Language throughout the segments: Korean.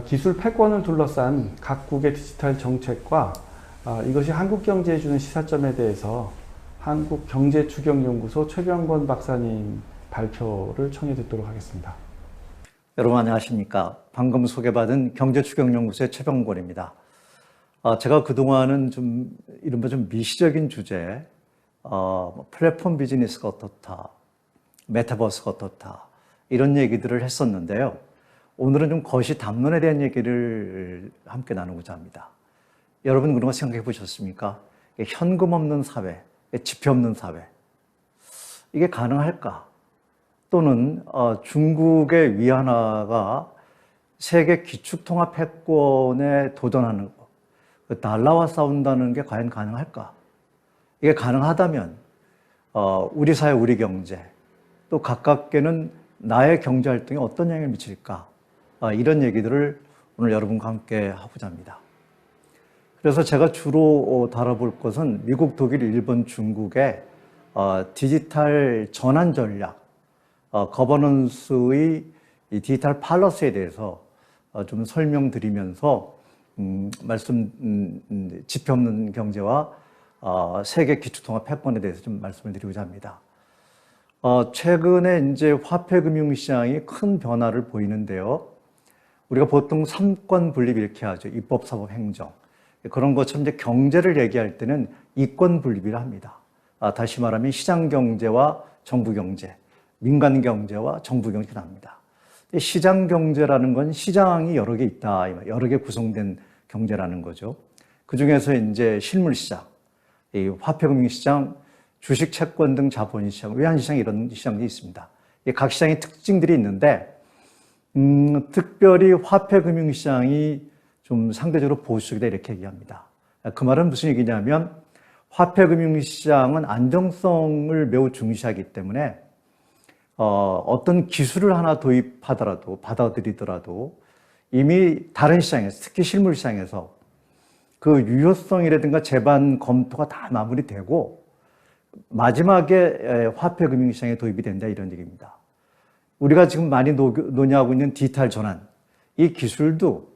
기술 패권을 둘러싼 각국의 디지털 정책과 이것이 한국 경제에 주는 시사점에 대해서 한국경제추경연구소 최병권 박사님 발표를 청해 듣도록 하겠습니다. 여러분 안녕하십니까. 방금 소개받은 경제추경연구소의 최병권입니다. 제가 그동안은 이른바 미시적인 주제, 플랫폼 비즈니스가 어떻다, 메타버스가 어떻다, 이런 얘기들을 했었는데요. 오늘은 거시 담론에 대한 얘기를 함께 나누고자 합니다. 여러분 그런 거 생각해 보셨습니까? 현금 없는 사회, 지표 없는 사회. 이게 가능할까? 또는 중국의 위안화가 세계 기축통화 패권에 도전하는 거, 달러와 싸운다는 게 과연 가능할까? 이게 가능하다면 우리 사회, 우리 경제, 또 가깝게는 나의 경제 활동에 어떤 영향을 미칠까? 이런 얘기들을 오늘 여러분과 함께 하고자 합니다. 그래서 제가 주로 다뤄볼 것은 미국, 독일, 일본, 중국의 디지털 전환 전략, 거버넌스의 이 디지털 팔러스에 대해서 좀 설명드리면서 지표 없는 경제와 세계 기축통화 패권에 대해서 좀 말씀을 드리고자 합니다. 최근에 이제 화폐 금융시장이 큰 변화를 보이는데요. 우리가 보통 삼권 분립 이렇게 하죠. 입법, 사법, 행정. 그런 것처럼 이제 경제를 얘기할 때는 이권 분립이라 합니다. 다시 말하면 시장 경제와 정부 경제, 민간 경제와 정부 경제가 납니다. 시장 경제라는 건 시장이 여러 개 있다, 여러 개 구성된 경제라는 거죠. 그 중에서 이제 실물 시장, 이 화폐 금융 시장, 주식, 채권 등 자본 시장, 외환 시장 이런 시장이 있습니다. 각 시장의 특징들이 있는데, 특별히 화폐 금융 시장이 좀 상대적으로 보수적이다 이렇게 얘기합니다. 그 말은 무슨 얘기냐면 화폐 금융 시장은 안정성을 매우 중시하기 때문에 어떤 기술을 하나 도입하더라도 받아들이더라도 이미 다른 시장에서 특히 실물 시장에서 그 유효성이라든가 제반 검토가 다 마무리되고 마지막에 화폐 금융 시장에 도입이 된다 이런 얘기입니다. 우리가 지금 많이 논의하고 있는 디지털 전환, 이 기술도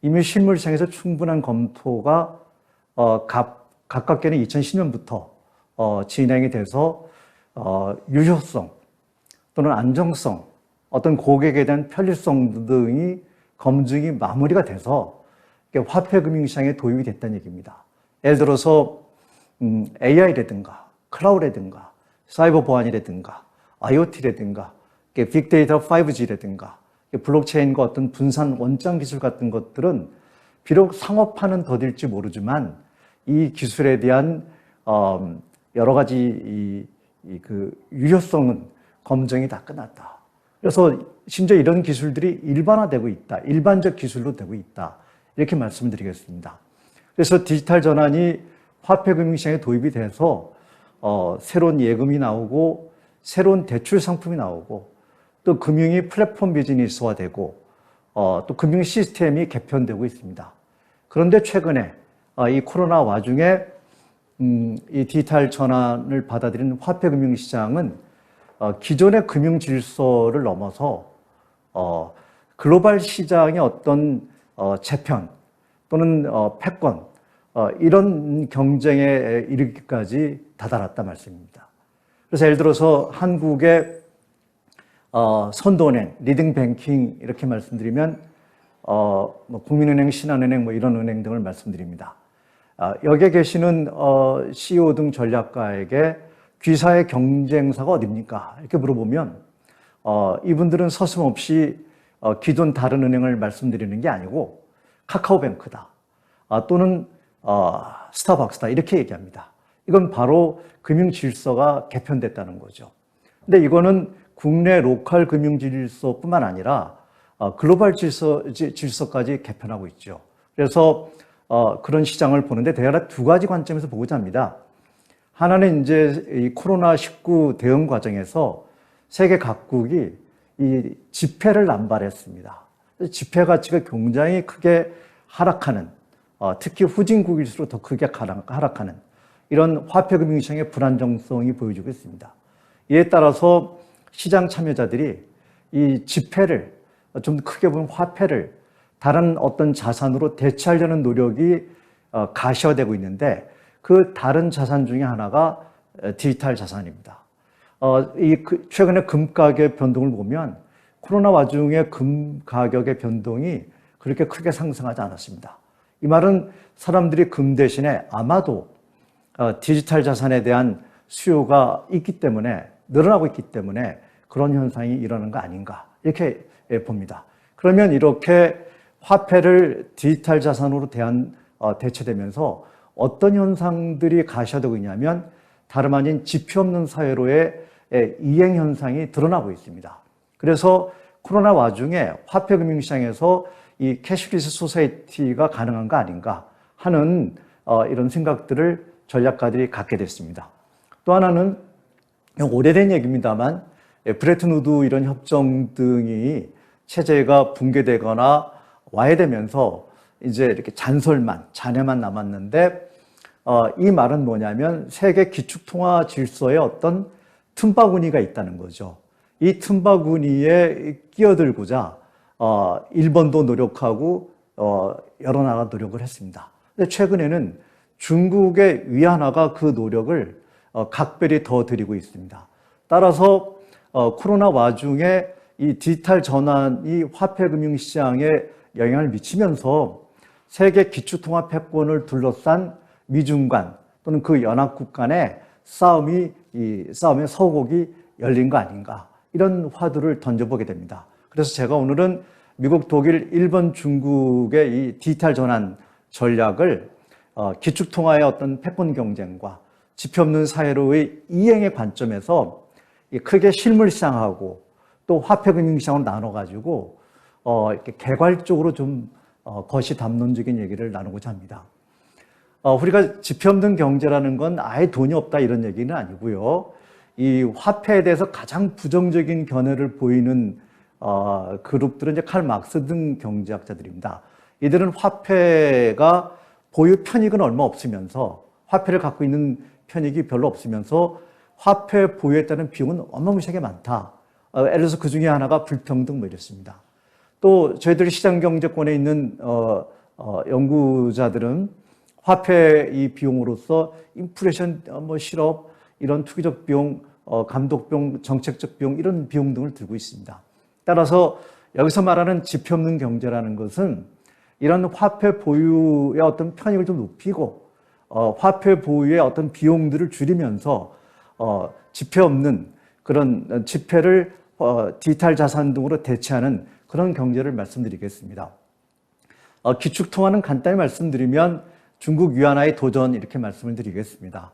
이미 실물 시장에서 충분한 검토가 가깝게는 2010년부터 진행이 돼서 유효성 또는 안정성, 어떤 고객에 대한 편리성 등이 검증이 마무리가 돼서 화폐 금융 시장에 도입이 됐다는 얘기입니다. 예를 들어서 AI라든가 클라우드라든가 사이버 보안이라든가 IoT라든가 빅데이터 5G라든가 블록체인과 어떤 분산 원장 기술 같은 것들은 비록 상업화는 더딜지 모르지만 이 기술에 대한 여러 가지 그 유효성은 검증이 다 끝났다. 그래서 심지어 이런 기술들이 일반화되고 있다. 일반적 기술로 되고 있다. 이렇게 말씀드리겠습니다. 그래서 디지털 전환이 화폐 금융시장에 도입이 돼서 새로운 예금이 나오고 새로운 대출 상품이 나오고 또 금융이 플랫폼 비즈니스화되고 또 금융 시스템이 개편되고 있습니다. 그런데 최근에 이 코로나 와중에 이 디지털 전환을 받아들인 화폐 금융 시장은 기존의 금융 질서를 넘어서 글로벌 시장의 어떤 재편 또는 패권 이런 경쟁에 이르기까지 다다랐다 말씀입니다. 그래서 예를 들어서 한국의 선도은행, 리딩뱅킹 이렇게 말씀드리면 국민은행, 신한은행 이런 은행 등을 말씀드립니다. 여기에 계시는 CEO 등 전략가에게 귀사의 경쟁사가 어디입니까? 이렇게 물어보면 이분들은 서슴없이 기존 다른 은행을 말씀드리는 게 아니고 카카오뱅크다 또는 스타벅스다 이렇게 얘기합니다. 이건 바로 금융 질서가 개편됐다는 거죠. 근데 이거는 국내 로컬 금융 질서뿐만 아니라 글로벌 질서까지 개편하고 있죠. 그래서 그런 시장을 보는데 대략 두 가지 관점에서 보고자 합니다. 하나는 이제 이 코로나19 대응 과정에서 세계 각국이 이 지폐를 남발했습니다. 지폐 가치가 굉장히 크게 하락하는, 특히 후진국일수록 더 크게 하락하는 이런 화폐 금융 시장의 불안정성이 보여지고 있습니다. 이에 따라서 시장 참여자들이 이 지폐를 좀 크게 보면 화폐를 다른 어떤 자산으로 대체하려는 노력이 가시화되고 있는데 그 다른 자산 중에 하나가 디지털 자산입니다. 최근에 금 가격 변동을 보면 코로나 와중에 금 가격의 변동이 그렇게 크게 상승하지 않았습니다. 이 말은 사람들이 금 대신에 아마도 디지털 자산에 대한 수요가 있기 때문에 늘어나고 있기 때문에 그런 현상이 일어나는 거 아닌가 이렇게 봅니다. 그러면 이렇게 화폐를 디지털 자산으로 대체되면서 어떤 현상들이 가시화되고 있냐면 다름 아닌 지표 없는 사회로의 이행 현상이 드러나고 있습니다. 그래서 코로나 와중에 화폐 금융시장에서 이 캐시리스 소사이티가 가능한 거 아닌가 하는 이런 생각들을 전략가들이 갖게 됐습니다. 또 하나는 오래된 얘기입니다만 브레튼 우드 이런 협정 등이 체제가 붕괴되거나 와해되면서 이제 이렇게 잔해만 남았는데 이 말은 뭐냐면 세계 기축통화 질서에 어떤 틈바구니가 있다는 거죠. 이 틈바구니에 끼어들고자 일본도 노력하고 여러 나라가 노력을 했습니다. 근데 최근에는 중국의 위안화가 그 노력을 각별히 더 드리고 있습니다. 따라서 코로나 와중에 이 디지털 전환이 화폐 금융시장에 영향을 미치면서 세계 기축통화 패권을 둘러싼 미중 간 또는 그 연합국 간의 싸움의 서곡이 열린 거 아닌가 이런 화두를 던져보게 됩니다. 그래서 제가 오늘은 미국, 독일, 일본, 중국의 이 디지털 전환 전략을 기축통화의 어떤 패권 경쟁과 지표 없는 사회로의 이행의 관점에서 크게 실물 시장하고 또 화폐 금융 시장으로 나눠가지고 이렇게 개괄적으로 좀 거시 담론적인 얘기를 나누고자 합니다. 우리가 지표 없는 경제라는 건 아예 돈이 없다 이런 얘기는 아니고요. 이 화폐에 대해서 가장 부정적인 견해를 보이는 그룹들은 이제 칼 막스 등 경제학자들입니다. 이들은 화폐가 보유 편익은 얼마 없으면서 화폐를 갖고 있는 편익이 별로 없으면서 화폐 보유에 따른 비용은 어마무시하게 많다. 예를 들어서 그 중에 하나가 불평등 뭐 이랬습니다. 또 저희들이 시장경제권에 있는 연구자들은 화폐 이 비용으로서 인플레이션 실업 이런 투기적 비용, 감독 비용, 정책적 비용 이런 비용 등을 들고 있습니다. 따라서 여기서 말하는 지표 없는 경제라는 것은 이런 화폐 보유의 어떤 편익을 좀 높이고 화폐 보유의 어떤 비용들을 줄이면서 지표 없는 그런 지폐를 디지털 자산 등으로 대체하는 그런 경제를 말씀드리겠습니다. 기축통화는 간단히 말씀드리면 중국 위안화의 도전 이렇게 말씀을 드리겠습니다.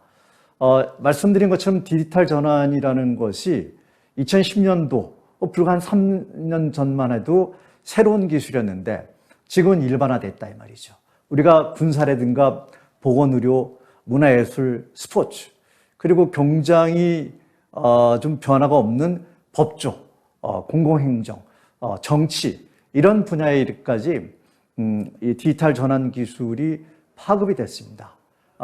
말씀드린 것처럼 디지털 전환이라는 것이 2010년도 불과 한 3년 전만 해도 새로운 기술이었는데 지금은 일반화됐다 이 말이죠. 우리가 군사라든가 보건의료, 문화예술, 스포츠 그리고 경장이 좀 변화가 없는 법조, 공공행정, 정치 이런 분야에 이르기까지 이 디지털 전환 기술이 파급이 됐습니다.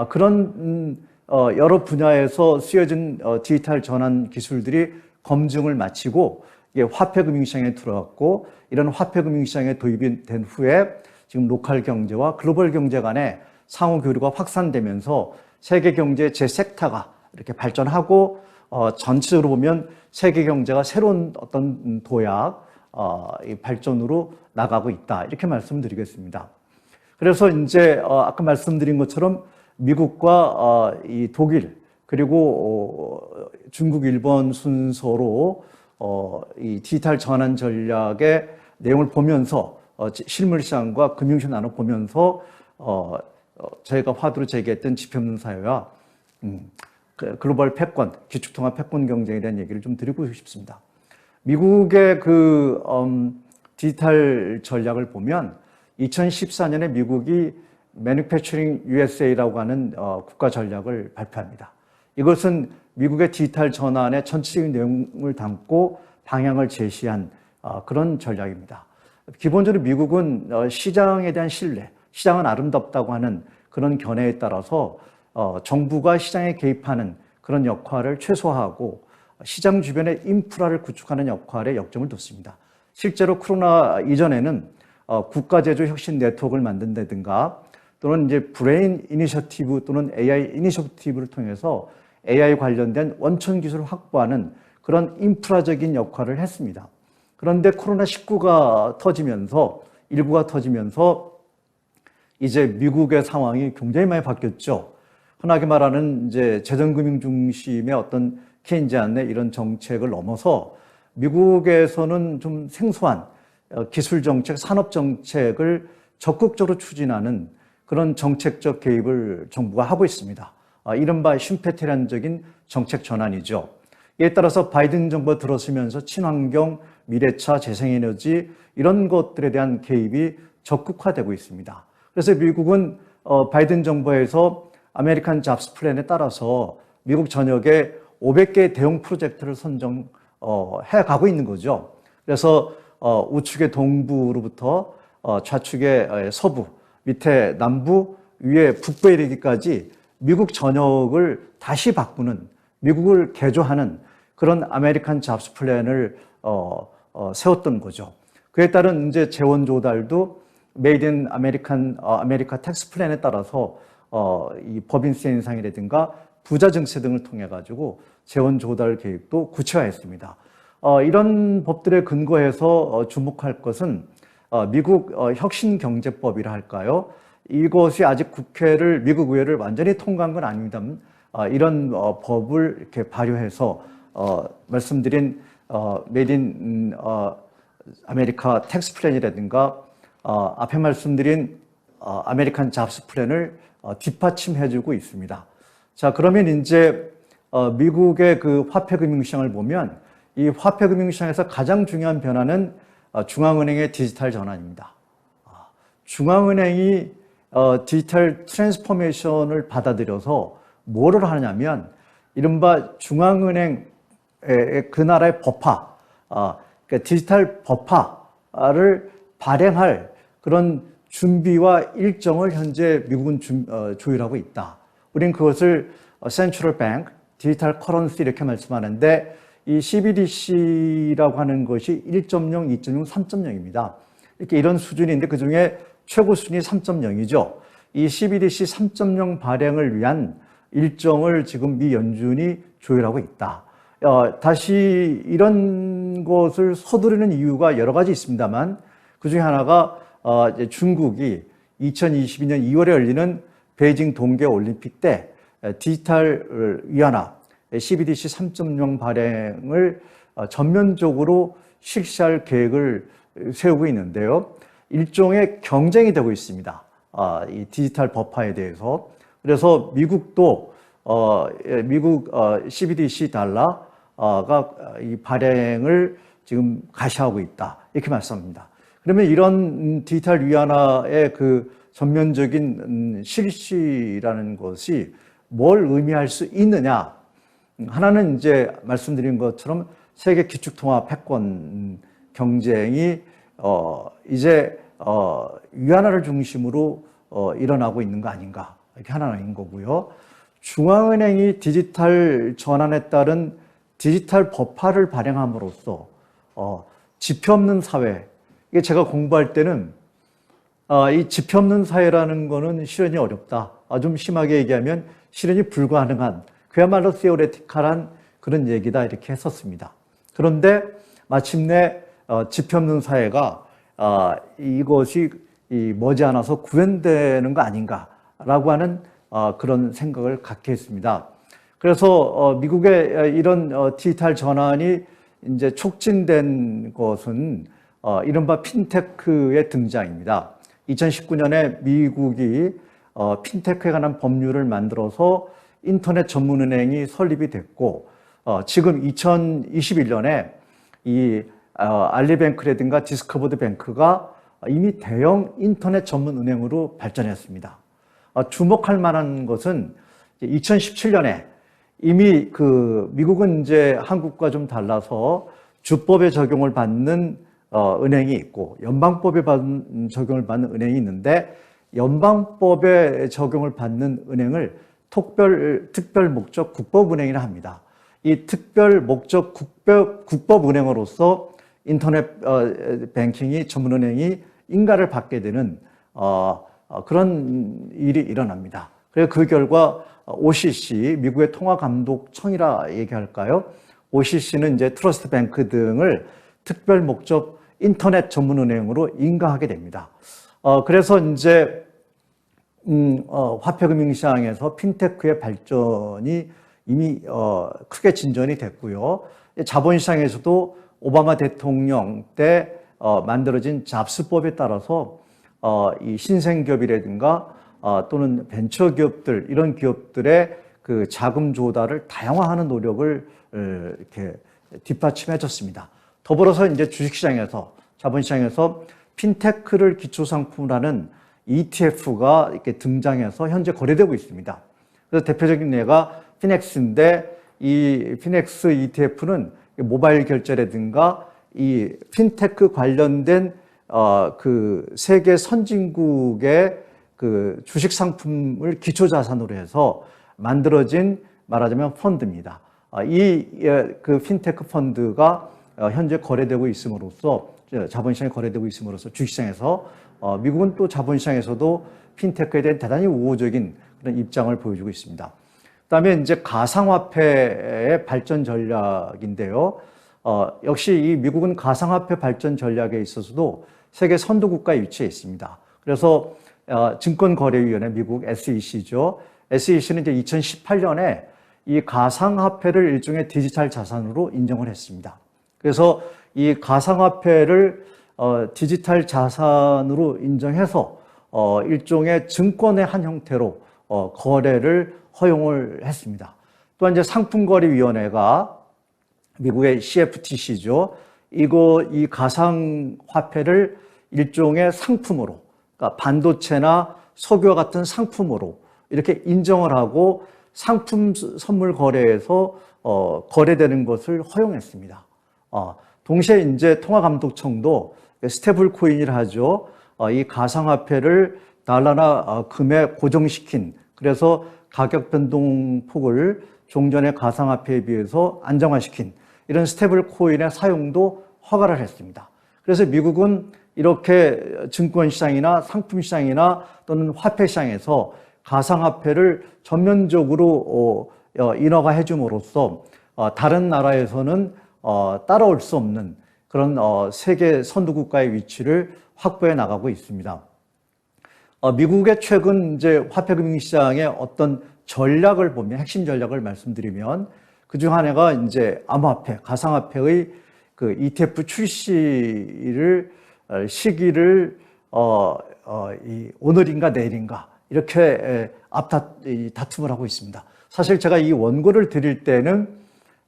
그런 여러 분야에서 쓰여진 디지털 전환 기술들이 검증을 마치고 화폐 금융시장에 들어갔고 이런 화폐 금융시장에 도입이 된 후에 지금 로컬 경제와 글로벌 경제 간의 상호 교류가 확산되면서 세계 경제의 제 섹터가 이렇게 발전하고 전체적으로 보면 세계 경제가 새로운 어떤 도약, 발전으로 나가고 있다. 이렇게 말씀드리겠습니다. 그래서 이제 아까 말씀드린 것처럼 미국과 이 독일 그리고 중국, 일본 순서로 이 디지털 전환 전략의 내용을 보면서 실물 시장과 금융시장 나눠 보면서 저희가 화두로 제기했던 지표 없는 사회와 글로벌 패권, 기축통화 패권 경쟁에 대한 얘기를 좀 드리고 싶습니다. 미국의 그 디지털 전략을 보면 2014년에 미국이 Manufacturing USA라고 하는 국가 전략을 발표합니다. 이것은 미국의 디지털 전환의 전체적인 내용을 담고 방향을 제시한 그런 전략입니다. 기본적으로 미국은 시장에 대한 신뢰, 시장은 아름답다고 하는 그런 견해에 따라서 정부가 시장에 개입하는 그런 역할을 최소화하고 시장 주변의 인프라를 구축하는 역할에 역점을 뒀습니다. 실제로 코로나 이전에는 국가제조 혁신 네트워크를 만든다든가 또는 이제 브레인 이니셔티브 또는 AI 이니셔티브를 통해서 AI 관련된 원천 기술을 확보하는 그런 인프라적인 역할을 했습니다. 그런데 코로나19가 터지면서, 19가 터지면서 이제 미국의 상황이 굉장히 많이 바뀌었죠. 흔하게 말하는 이제 재정금융 중심의 어떤 케인지안의 이런 정책을 넘어서 미국에서는 좀 생소한 기술 정책, 산업 정책을 적극적으로 추진하는 그런 정책적 개입을 정부가 하고 있습니다. 이른바 슌페테리안적인 정책 전환이죠. 이에 따라서 바이든 정부가 들어서면서 친환경, 미래차, 재생에너지 이런 것들에 대한 개입이 적극화되고 있습니다. 그래서 미국은 바이든 정부에서 아메리칸 잡스 플랜에 따라서 미국 전역에 500개의 대형 프로젝트를 선정해 가고 있는 거죠. 그래서 우측의 동부로부터 좌측의 서부, 밑에 남부, 위에 북부에 이르기까지 미국 전역을 다시 바꾸는, 미국을 개조하는 그런 아메리칸 잡스 플랜을 세웠던 거죠. 그에 따른 이제 재원 조달도 메이드 인 아메리카 텍스 플랜에 따라서 이 법인세 인상이라든가 부자 증세 등을 통해 가지고 재원 조달 계획도 구체화했습니다. 이런 법들에 근거해서 주목할 것은 미국 혁신경제법이라 할까요? 이것이 아직 미국 의회를 완전히 통과한 건 아닙니다만 이런 법을 이렇게 발효해서 말씀드린 메이드 인 아메리카 텍스 플랜이라든가 앞에 말씀드린 아메리칸 잡스 플랜을 뒷받침해주고 있습니다. 자, 그러면 이제 미국의 그 화폐금융시장을 보면 이 화폐금융시장에서 가장 중요한 변화는 중앙은행의 디지털 전환입니다. 중앙은행이 디지털 트랜스포메이션을 받아들여서 뭐를 하냐면 이른바 중앙은행 그 나라의 법화, 그러니까 디지털 법화를 발행할 그런 준비와 일정을 현재 미국은 조율하고 있다. 우린 그것을 Central Bank, 디지털 커런시 이렇게 말씀하는데 이 CBDC라고 하는 것이 1.0, 2.0, 3.0입니다. 이렇게 이런 수준인데 그중에 최고 수준이 3.0이죠. 이 CBDC 3.0 발행을 위한 일정을 지금 미 연준이 조율하고 있다. 다시 이런 것을 서두르는 이유가 여러 가지 있습니다만 그중에 하나가 중국이 2022년 2월에 열리는 베이징 동계올림픽 때 디지털 위안화 CBDC 3.0 발행을 전면적으로 실시할 계획을 세우고 있는데요. 일종의 경쟁이 되고 있습니다. 이 디지털 법화에 대해서. 그래서 미국도 미국 CBDC 달러가 이 발행을 지금 가시하고 있다. 이렇게 말씀합니다. 그러면 이런 디지털 위안화의 그 전면적인 실시라는 것이 뭘 의미할 수 있느냐? 하나는 이제 말씀드린 것처럼 세계 기축통화 패권 경쟁이 이제 위안화를 중심으로 일어나고 있는 거 아닌가? 이렇게 하나인 거고요. 중앙은행이 디지털 전환에 따른 디지털 법화를 발행함으로써 지표 없는 사회, 이게 제가 공부할 때는 이 지표 없는 사회라는 거는 실현이 어렵다. 좀 심하게 얘기하면 실현이 불가능한, 그야말로 세오레티컬한 그런 얘기다 이렇게 했었습니다. 그런데 마침내 지표 없는 사회가 이것이 머지않아서 구현되는 거 아닌가라고 하는 그런 생각을 갖게 했습니다. 그래서 미국의 이런 디지털 전환이 이제 촉진된 것은 이른바 핀테크의 등장입니다. 2019년에 미국이 핀테크에 관한 법률을 만들어서 인터넷 전문은행이 설립이 됐고 지금 2021년에 이 알리뱅크라든가 디스커버드 뱅크가 이미 대형 인터넷 전문은행으로 발전했습니다. 주목할 만한 것은 2017년에 이미 그 미국은 이제 한국과 좀 달라서 주법에 적용을 받는 은행이 있고 연방법에 적용을 받는 은행이 있는데 연방법에 적용을 받는 은행을 특별 목적 국법은행이라 합니다. 이 특별 목적 국법은행으로서 인터넷 뱅킹이 전문은행이 인가를 받게 되는 그런 일이 일어납니다. 그래서 그 결과 OCC, 미국의 통화감독청이라 얘기할까요? OCC는 이제 트러스트 뱅크 등을 특별 목적 인터넷 전문은행으로 인가하게 됩니다. 그래서 이제 화폐금융시장에서 핀테크의 발전이 이미 크게 진전이 됐고요. 자본시장에서도 오바마 대통령 때 만들어진 잡스법에 따라서 이 신생기업이라든가 또는 벤처기업들 이런 기업들의 그 자금 조달을 다양화하는 노력을 이렇게 뒷받침해줬습니다. 더불어서 이제 주식시장에서 자본시장에서 핀테크를 기초상품으로 하는 ETF가 이렇게 등장해서 현재 거래되고 있습니다. 그래서 대표적인 예가 피넥스인데 이 피넥스 ETF는 모바일 결제라든가 이 핀테크 관련된 그 세계 선진국의 그 주식 상품을 기초 자산으로 해서 만들어진 말하자면 펀드입니다. 그 핀테크 펀드가 현재 거래되고 있음으로써 자본시장에 거래되고 있음으로써 주식시장에서 미국은 또 자본시장에서도 핀테크에 대한 대단히 우호적인 그런 입장을 보여주고 있습니다. 그다음에 이제 가상화폐의 발전 전략인데요. 역시 이 미국은 가상화폐 발전 전략에 있어서도 세계 선도 국가에 위치해 있습니다. 그래서 증권거래위원회 미국 SEC죠. SEC는 이제 2018년에 이 가상화폐를 일종의 디지털 자산으로 인정을 했습니다. 그래서 이 가상화폐를 디지털 자산으로 인정해서 일종의 증권의 한 형태로 거래를 허용을 했습니다. 또한 이제 상품거래위원회가 미국의 CFTC죠. 이 가상화폐를 일종의 상품으로, 그러니까 반도체나 석유와 같은 상품으로 이렇게 인정을 하고 상품 선물 거래에서 거래되는 것을 허용했습니다. 동시에 이제 통화감독청도 스테이블 코인이라 하죠. 이 가상화폐를 달러나 금에 고정시킨, 그래서 가격 변동 폭을 종전의 가상화폐에 비해서 안정화시킨 이런 스테이블 코인의 사용도 허가를 했습니다. 그래서 미국은 이렇게 증권시장이나 상품시장이나 또는 화폐시장에서 가상화폐를 전면적으로 인허가해 줌으로써 다른 나라에서는 따라올 수 없는 그런 세계 선두국가의 위치를 확보해 나가고 있습니다. 미국의 최근 이제 화폐금융시장의 어떤 전략을 보면, 핵심 전략을 말씀드리면, 그중 하나가 이제 암호화폐, 가상화폐의 그 ETF 출시를, 시기를, 오늘인가 내일인가, 이렇게 다툼을 하고 있습니다. 사실 제가 이 원고를 드릴 때는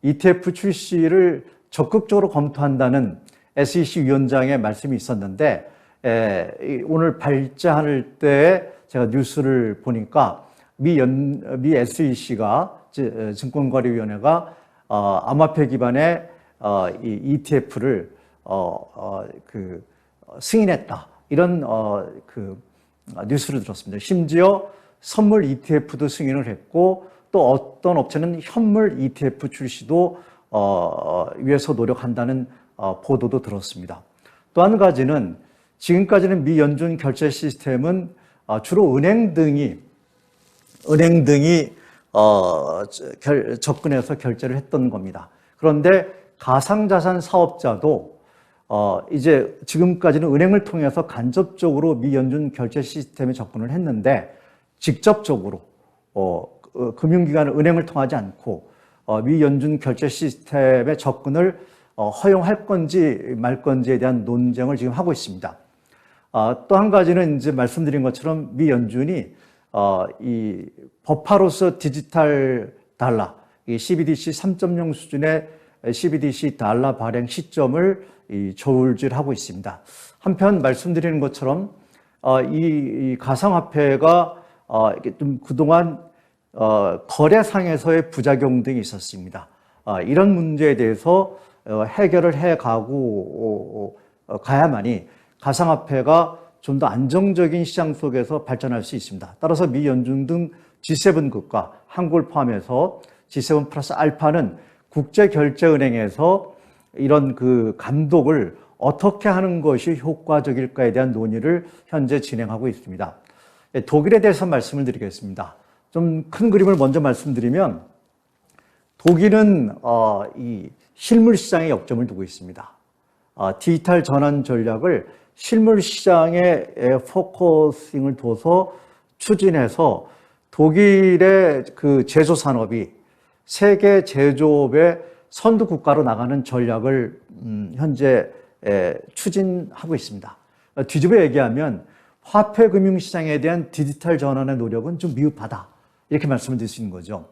ETF 출시를 적극적으로 검토한다는 SEC 위원장의 말씀이 있었는데, 오늘 발제할 때 제가 뉴스를 보니까 미 SEC가 증권거래위원회가 암호화폐 기반의 이 ETF를 승인했다, 이런 뉴스를 들었습니다. 심지어 선물 ETF도 승인을 했고 또 어떤 업체는 현물 ETF 출시도 위해서 노력한다는 보도도 들었습니다. 또 한 가지는 지금까지는 미 연준 결제 시스템은 주로 은행 등이 접근해서 결제를 했던 겁니다. 그런데 가상자산 사업자도 이제 지금까지는 은행을 통해서 간접적으로 미 연준 결제 시스템에 접근을 했는데 직접적으로 금융기관은 은행을 통하지 않고 미 연준 결제 시스템에 접근을 허용할 건지 말 건지에 대한 논쟁을 지금 하고 있습니다. 또 한 가지는 이제 말씀드린 것처럼 미 연준이 이 버파로서 디지털 달러, 이 CBDC 3.0 수준의 CBDC 달러 발행 시점을 저울질하고 있습니다. 한편 말씀드리는 것처럼 이 가상화폐가 좀 그동안 거래상에서의 부작용 등이 있었습니다. 이런 문제에 대해서 해결을 가야만이 가상화폐가 좀 더 안정적인 시장 속에서 발전할 수 있습니다. 따라서 미 연준 등 G7국가, 한국을 포함해서 G7 플러스 알파는 국제결제은행에서 이런 그 감독을 어떻게 하는 것이 효과적일까에 대한 논의를 현재 진행하고 있습니다. 독일에 대해서 말씀을 드리겠습니다. 좀 큰 그림을 먼저 말씀드리면 독일은 이 실물 시장에 역점을 두고 있습니다. 디지털 전환 전략을 실물 시장에 포커싱을 둬서 추진해서 독일의 그 제조 산업이 세계 제조업의 선두 국가로 나가는 전략을 현재 추진하고 있습니다. 뒤집어 얘기하면 화폐 금융 시장에 대한 디지털 전환의 노력은 좀 미흡하다, 이렇게 말씀을 드릴 수 있는 거죠.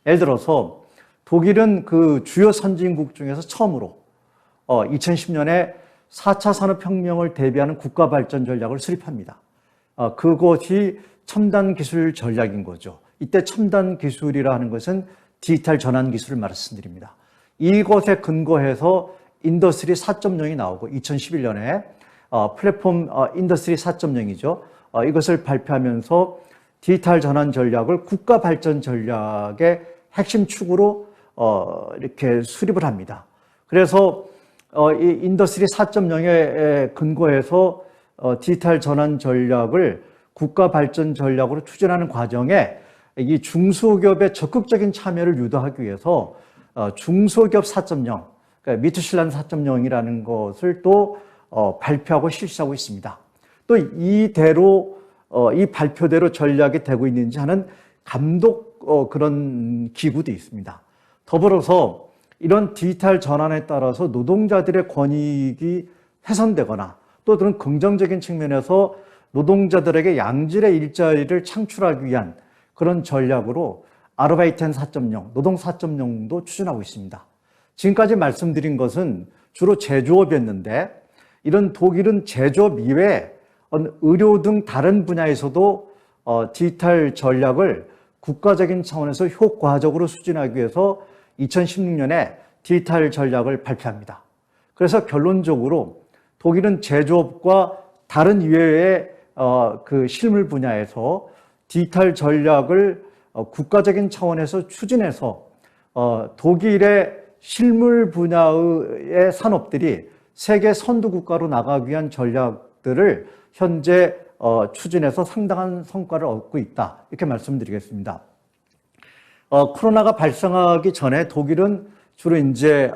예를 들어서 독일은 그 주요 선진국 중에서 처음으로 2010년에 4차 산업혁명을 대비하는 국가 발전 전략을 수립합니다. 그것이 첨단 기술 전략인 거죠. 이때 첨단 기술이라 하는 것은 디지털 전환 기술을 말씀드립니다. 이것에 근거해서 인더스트리 4.0이 나오고 2011년에 플랫폼 인더스트리 4.0이죠. 이것을 발표하면서 디지털 전환 전략을 국가 발전 전략의 핵심 축으로 이렇게 수립을 합니다. 그래서 이 인더스트리 4.0에 근거해서 디지털 전환 전략을 국가 발전 전략으로 추진하는 과정에 이 중소기업의 적극적인 참여를 유도하기 위해서 중소기업 4.0, 그러니까 미투실란 4.0이라는 것을 또 발표하고 실시하고 있습니다. 또 이대로 이 발표대로 전략이 되고 있는지 하는 감독 그런 기구도 있습니다. 더불어서 이런 디지털 전환에 따라서 노동자들의 권익이 훼손되거나 또 그런 긍정적인 측면에서 노동자들에게 양질의 일자리를 창출하기 위한 그런 전략으로 아르바이텐 4.0, 노동 4.0도 추진하고 있습니다. 지금까지 말씀드린 것은 주로 제조업이었는데 이런 독일은 제조업 이외에 의료 등 다른 분야에서도 디지털 전략을 국가적인 차원에서 효과적으로 추진하기 위해서 2016년에 디지털 전략을 발표합니다. 그래서 결론적으로 독일은 제조업과 다른 이외의 그 실물 분야에서 디지털 전략을 국가적인 차원에서 추진해서 독일의 실물 분야의 산업들이 세계 선두 국가로 나가기 위한 전략들을 현재 추진해서 상당한 성과를 얻고 있다, 이렇게 말씀드리겠습니다. 코로나가 발생하기 전에 독일은 주로 이제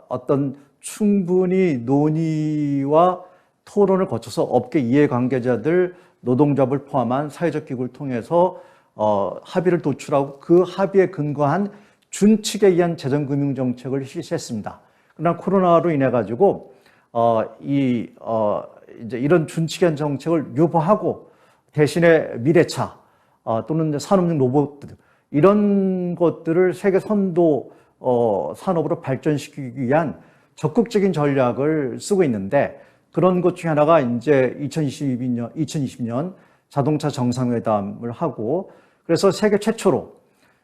어떤 충분히 논의와 토론을 거쳐서 업계 이해관계자들, 노동조합을 포함한 사회적 기구를 통해서 합의를 도출하고 그 합의에 근거한 준칙에 의한 재정금융정책을 실시했습니다. 그러나 코로나로 인해 가지고 이제 이런 준칙에 의한 정책을 유보하고 대신에 미래차 또는 산업용 로봇 이런 것들을 세계 선도 산업으로 발전시키기 위한 적극적인 전략을 쓰고 있는데, 그런 것 중에 하나가 이제 2020년 자동차 정상회담을 하고, 그래서 세계 최초로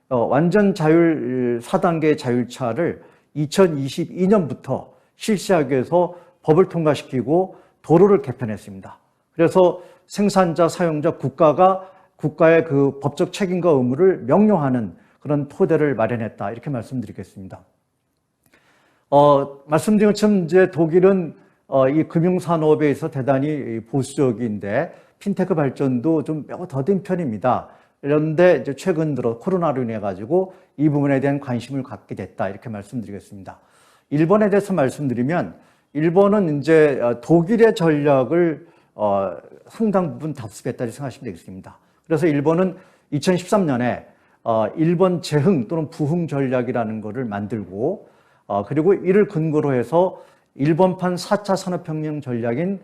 완전 자율 4단계 자율차를 2022년부터 실시하기 위해서 법을 통과시키고 도로를 개편했습니다. 그래서 생산자, 사용자, 국가가 국가의 그 법적 책임과 의무를 명령하는 그런 토대를 마련했다, 이렇게 말씀드리겠습니다. 말씀드린 것처럼 이제 독일은 이 금융산업에 있어 대단히 보수적인데 핀테크 발전도 좀 매우 더딘 편입니다. 그런데 이제 최근 들어 코로나로 인해 가지고 이 부분에 대한 관심을 갖게 됐다, 이렇게 말씀드리겠습니다. 일본에 대해서 말씀드리면 일본은 이제 독일의 전략을 상당 부분 답습했다 생각하시면 되겠습니다. 그래서 일본은 2013년에 일본 재흥 또는 부흥 전략이라는 것을 만들고 그리고 이를 근거로 해서 일본판 4차 산업혁명 전략인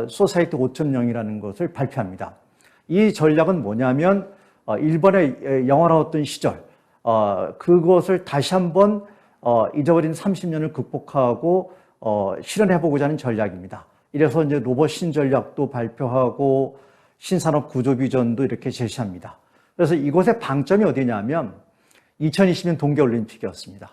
소사이티 5.0이라는 것을 발표합니다. 이 전략은 뭐냐면 일본의 영화로웠던 시절 그것을 다시 한번 잊어버린 30년을 극복하고 실현해보고자 하는 전략입니다. 이래서 이제 로봇 신전략도 발표하고 신산업 구조 비전도 이렇게 제시합니다. 그래서 이곳의 방점이 어디냐면 2020년 동계올림픽이었습니다.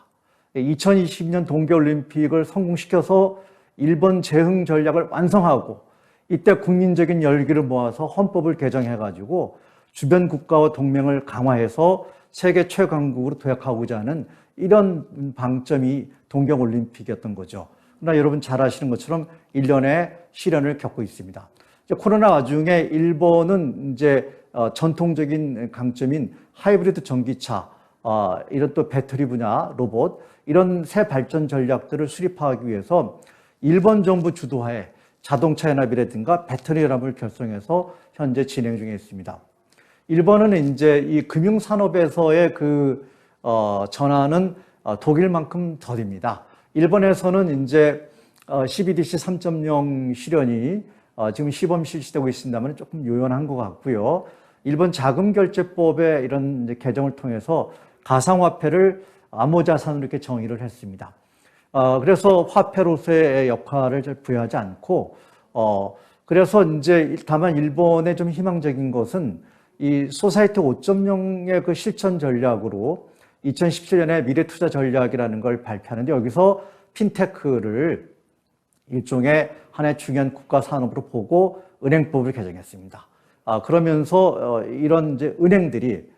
2020년 동계올림픽을 성공시켜서 일본 재흥 전략을 완성하고 이때 국민적인 열기를 모아서 헌법을 개정해가지고 주변 국가와 동맹을 강화해서 세계 최강국으로 도약하고자 하는 이런 방점이 동계올림픽이었던 거죠. 그러나 여러분 잘 아시는 것처럼 일련의 시련을 겪고 있습니다. 이제 코로나 와중에 일본은 이제 전통적인 강점인 하이브리드 전기차, 이런 또 배터리 분야, 로봇, 이런 새 발전 전략들을 수립하기 위해서 일본 정부 주도하에 자동차 연합이라든가 배터리 연합을 결성해서 현재 진행 중에 있습니다. 일본은 이제 이 금융산업에서의 전환은 독일만큼 더딥니다. 일본에서는 이제 CBDC 3.0 실현이 지금 시범 실시되고 있습니다만 조금 요연한 것 같고요. 일본 자금결제법의 이런 이제 개정을 통해서 가상화폐를 암호자산으로 이렇게 정의를 했습니다. 그래서 화폐로서의 역할을 잘 부여하지 않고, 그래서 이제 다만 일본의 좀 희망적인 것은 이 소사이티 5.0의 그 실천 전략으로 2017년에 미래투자 전략이라는 걸 발표하는데 여기서 핀테크를 일종의 하나의 중요한 국가 산업으로 보고 은행법을 개정했습니다. 그러면서 이런 이제 은행들이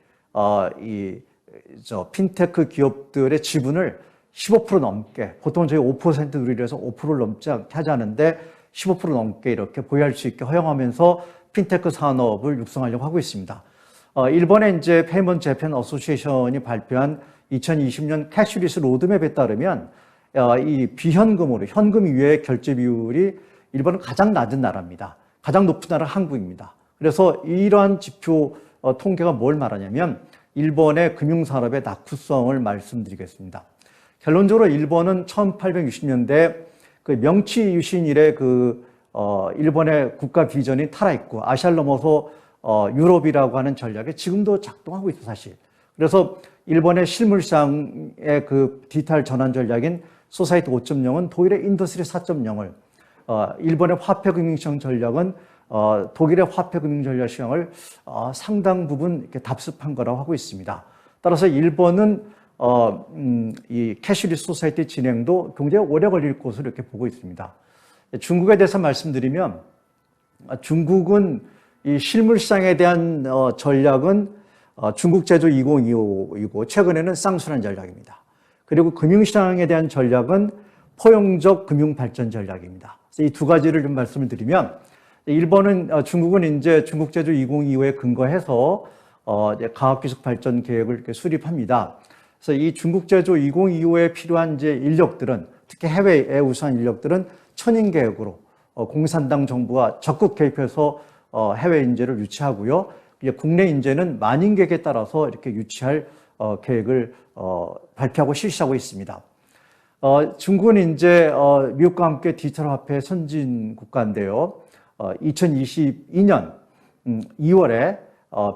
핀테크 기업들의 지분을 15% 넘게, 보통 저희 5% 누리려 해서 5%를 넘지 않게 하자는데 15% 넘게 이렇게 보유할 수 있게 허용하면서 핀테크 산업을 육성하려고 하고 있습니다. 일본의 이제 페이먼트 재팬 어소시에이션이 발표한 2020년 캐시리스 로드맵에 따르면 이 비현금으로 현금 이외의 결제 비율이 일본은 가장 낮은 나라입니다. 가장 높은 나라가 한국입니다. 그래서 이러한 지표 통계가 뭘 말하냐면 일본의 금융산업의 낙후성을 말씀드리겠습니다. 결론적으로 일본은 1860년대 그 명치 유신 이래 일본의 국가 비전이 타락했고 아시아를 넘어서 유럽이라고 하는 전략에 지금도 작동하고 있어 사실. 그래서 일본의 실물상의 그 디지털 전환 전략인 소사이티 5.0은 독일의 인더스트리 4.0을, 일본의 화폐금융시장 전략은 독일의 화폐금융 전략 시장을 상당 부분 이렇게 답습한 거라고 하고 있습니다. 따라서 일본은 이 캐시리스 소사이티 진행도 굉장히 오래 걸릴 것으로 이렇게 보고 있습니다. 중국에 대해서 말씀드리면 중국은 이 실물시장에 대한 전략은 중국 제조 2025이고 최근에는 쌍순환 전략입니다. 그리고 금융시장에 대한 전략은 포용적 금융 발전 전략입니다. 그래서 이 두 가지를 좀 말씀을 드리면 중국은 이제 중국 제조 2025에 근거해서 과학기술 발전 계획을 이렇게 수립합니다. 그래서 이 중국 제조 2025에 필요한 이제 인력들은 특히 해외에 우수한 인력들은 천인 계획으로 공산당 정부가 적극 개입해서 해외 인재를 유치하고요. 이제 국내 인재는 만인 계획에 따라서 이렇게 유치할 계획을 발표하고 실시하고 있습니다. 중국은 이제 미국과 함께 디지털 화폐 선진 국가인데요. 2022년 2월에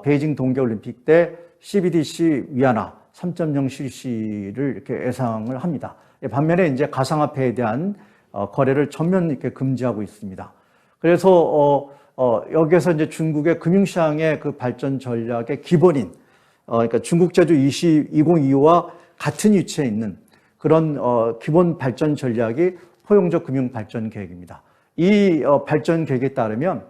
베이징 동계올림픽 때 CBDC 위안화 3.0 실시를 이렇게 예상을 합니다. 반면에 이제 가상화폐에 대한 거래를 전면 이렇게 금지하고 있습니다. 그래서 여기에서 이제 중국의 금융시장의 그 발전 전략의 기본인, 그러니까 중국 제조 2025와 같은 위치에 있는 그런 기본 발전 전략이 포용적 금융 발전 계획입니다. 이 발전 계획에 따르면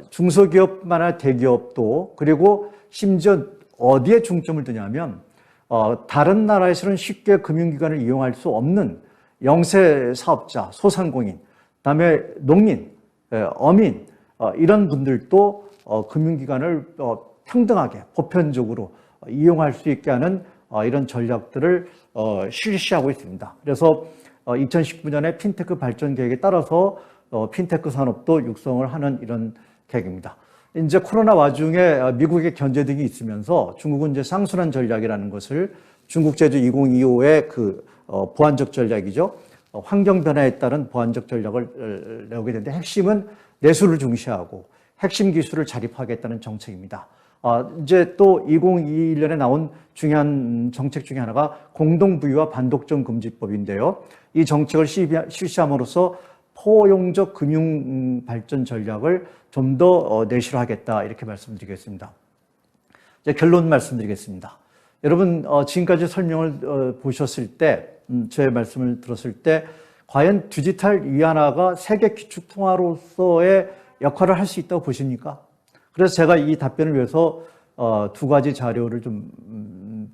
중소기업뿐만 아니라 대기업도 그리고 심지어 어디에 중점을 두냐면 다른 나라에서는 쉽게 금융기관을 이용할 수 없는 영세 사업자, 소상공인, 그다음에 농민, 어민 이런 분들도 금융기관을 평등하게 보편적으로 이용할 수 있게 하는 이런 전략들을 실시하고 있습니다. 그래서 2019년에 핀테크 발전 계획에 따라서 핀테크 산업도 육성을 하는 이런 계획입니다. 이제 코로나 와중에 미국의 견제 등이 있으면서 중국은 이제 쌍순환 전략이라는 것을 중국 제조 2025의 그 보완적 전략이죠. 환경 변화에 따른 보완적 전략을 내오게 되는데 핵심은 내수를 중시하고 핵심 기술을 자립하겠다는 정책입니다. 이제 또 2021년에 나온 중요한 정책 중에 하나가 공동부유와 반독점 금지법인데요. 이 정책을 실시함으로써 포용적 금융 발전 전략을 좀 더 내실화하겠다 이렇게 말씀드리겠습니다. 이제 결론 말씀드리겠습니다. 여러분 지금까지 설명을 보셨을 때, 제 말씀을 들었을 때 과연 디지털 위안화가 세계 기축 통화로서의 역할을 할 수 있다고 보십니까? 그래서 제가 이 답변을 위해서 두 가지 자료를 좀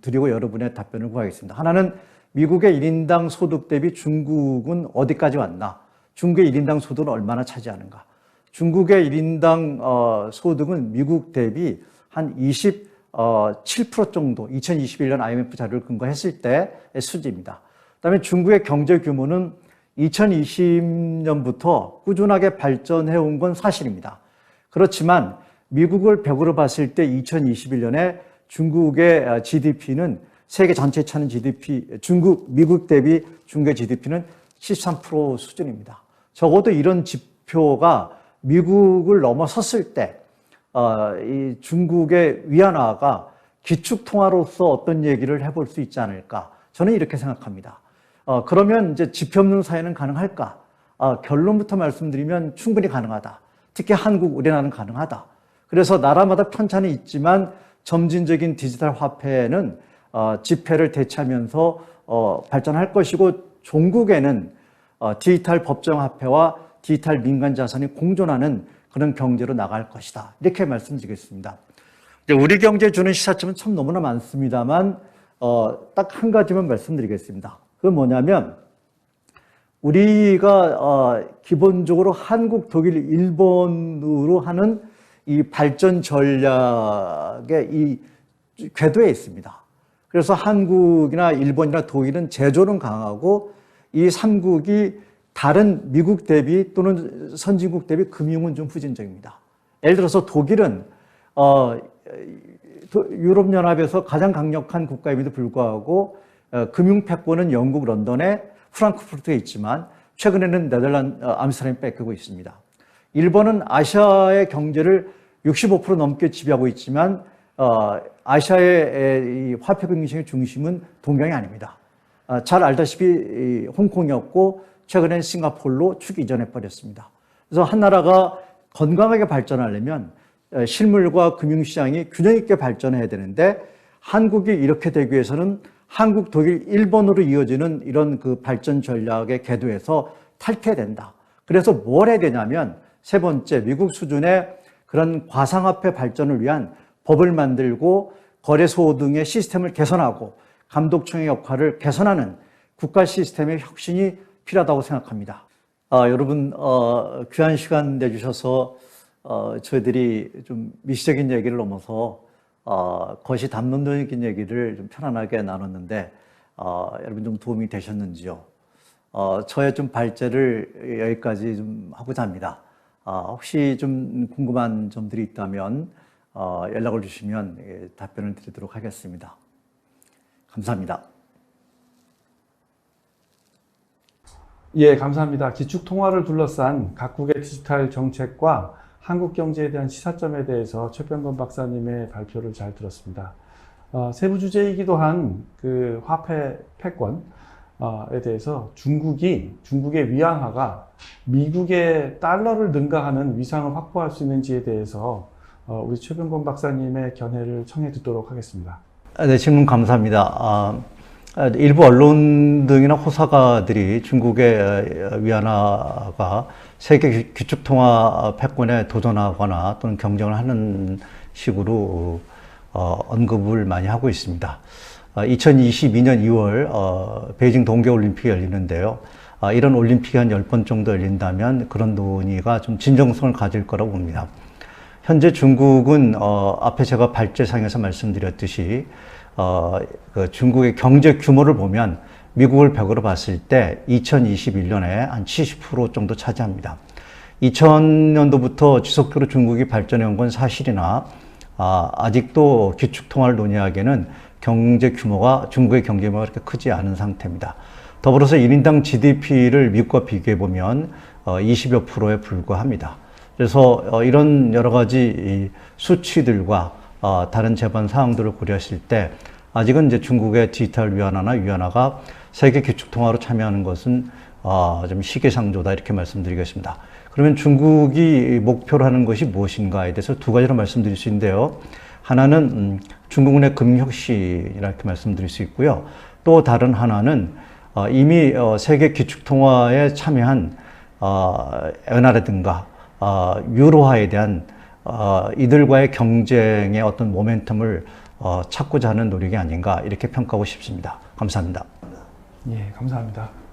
드리고 여러분의 답변을 구하겠습니다. 하나는 미국의 1인당 소득 대비 중국은 어디까지 왔나? 중국의 1인당 소득은 얼마나 차지하는가? 중국의 1인당 소득은 미국 대비 한 27% 정도, 2021년 IMF 자료를 근거했을 때의 수지입니다. 그다음에 중국의 경제 규모는 2020년부터 꾸준하게 발전해온 건 사실입니다. 그렇지만 미국을 100으로 봤을 때 2021년에 중국의 GDP는 세계 전체에 차는 GDP, 미국 대비 중국의 GDP는 13% 수준입니다. 적어도 이런 지표가 미국을 넘어섰을 때, 이 중국의 위안화가 기축통화로서 어떤 얘기를 해볼 수 있지 않을까. 저는 이렇게 생각합니다. 그러면 이제 지표 없는 사회는 가능할까? 결론부터 말씀드리면 충분히 가능하다. 특히 한국, 우리나라는 가능하다. 그래서 나라마다 편차는 있지만 점진적인 디지털 화폐는 지폐를 대체하면서 발전할 것이고, 종국에는 디지털 법정화폐와 디지털 민간자산이 공존하는 그런 경제로 나갈 것이다. 이렇게 말씀드리겠습니다. 우리 경제에 주는 시사점은 참 너무나 많습니다만 딱 한 가지만 말씀드리겠습니다. 그건 뭐냐면, 우리가 기본적으로 한국, 독일, 일본으로 하는 이 발전 전략의 이 궤도에 있습니다. 그래서 한국이나 일본이나 독일은 제조는 강하고, 이 3국이 다른 미국 대비 또는 선진국 대비 금융은 좀 후진적입니다. 예를 들어서 독일은 유럽연합에서 가장 강력한 국가임에도 불구하고 금융 패권은 영국 런던에 프랑크푸르트에 있지만 최근에는 네덜란드 암스테르담이 뺏기고 있습니다. 일본은 아시아의 경제를 65% 넘게 지배하고 있지만 아시아의 이 화폐 경쟁의 중심은 동경이 아닙니다. 잘 알다시피 홍콩이었고 최근엔 싱가포르로 축 이전해 버렸습니다. 그래서 한 나라가 건강하게 발전하려면 실물과 금융시장이 균형 있게 발전해야 되는데, 한국이 이렇게 되기 위해서는 한국, 독일, 일본으로 이어지는 이런 그 발전 전략의 궤도에서 탈퇴해야 된다. 그래서 뭘 해야 되냐면, 세 번째, 미국 수준의 그런 과상화폐 발전을 위한 법을 만들고 거래소 등의 시스템을 개선하고 감독청의 역할을 개선하는 국가 시스템의 혁신이 필요하다고 생각합니다. 여러분, 귀한 시간 내주셔서 저희들이 좀 미시적인 얘기를 넘어서 것이 담론적인 얘기를 좀 편안하게 나눴는데 여러분 좀 도움이 되셨는지요? 저의 좀 발제를 여기까지 좀 하고자 합니다. 혹시 좀 궁금한 점들이 있다면 연락을 주시면 답변을 드리도록 하겠습니다. 감사합니다. 예, 감사합니다. 기축통화를 둘러싼 각국의 디지털 정책과 한국 경제에 대한 시사점에 대해서 최병건 박사님의 발표를 잘 들었습니다. 세부 주제이기도 한 그 화폐 패권에 대해서 중국의 위안화가 미국의 달러를 능가하는 위상을 확보할 수 있는지에 대해서 우리 최병건 박사님의 견해를 청해 듣도록 하겠습니다. 네, 질문 감사합니다. 일부 언론 등이나 호사가들이 중국의 위안화가 세계 기축통화 패권에 도전하거나 또는 경쟁을 하는 식으로 언급을 많이 하고 있습니다. 2022년 2월 베이징 동계올림픽이 열리는데요. 이런 올림픽이 한 10번 정도 열린다면 그런 논의가 좀 진정성을 가질 거라고 봅니다. 현재 중국은 앞에 제가 발제상에서 말씀드렸듯이 그 중국의 경제 규모를 보면 미국을 100으로 봤을 때 2021년에 한 70% 정도 차지합니다. 2000년도부터 지속적으로 중국이 발전해 온 건 사실이나 아직도 기축통화를 논의하기에는 경제 규모가 중국의 경제 규모가 그렇게 크지 않은 상태입니다. 더불어서 1인당 GDP를 미국과 비교해 보면 20여 %에 불과합니다. 그래서 이런 여러 가지 수치들과 다른 제반 사항들을 고려했을 때 아직은 이제 중국의 디지털 위안화가 세계 기축통화로 참여하는 것은 좀 시기상조다 이렇게 말씀드리겠습니다. 그러면 중국이 목표로 하는 것이 무엇인가에 대해서 두 가지로 말씀드릴 수 있는데요. 하나는 중국의 금융혁신 이렇게 말씀드릴 수 있고요. 또 다른 하나는 이미 세계 기축통화에 참여한 엔화라든가 유로화에 대한 이들과의 경쟁의 어떤 모멘텀을 찾고자 하는 노력이 아닌가 이렇게 평가하고 싶습니다. 감사합니다. 예, 감사합니다.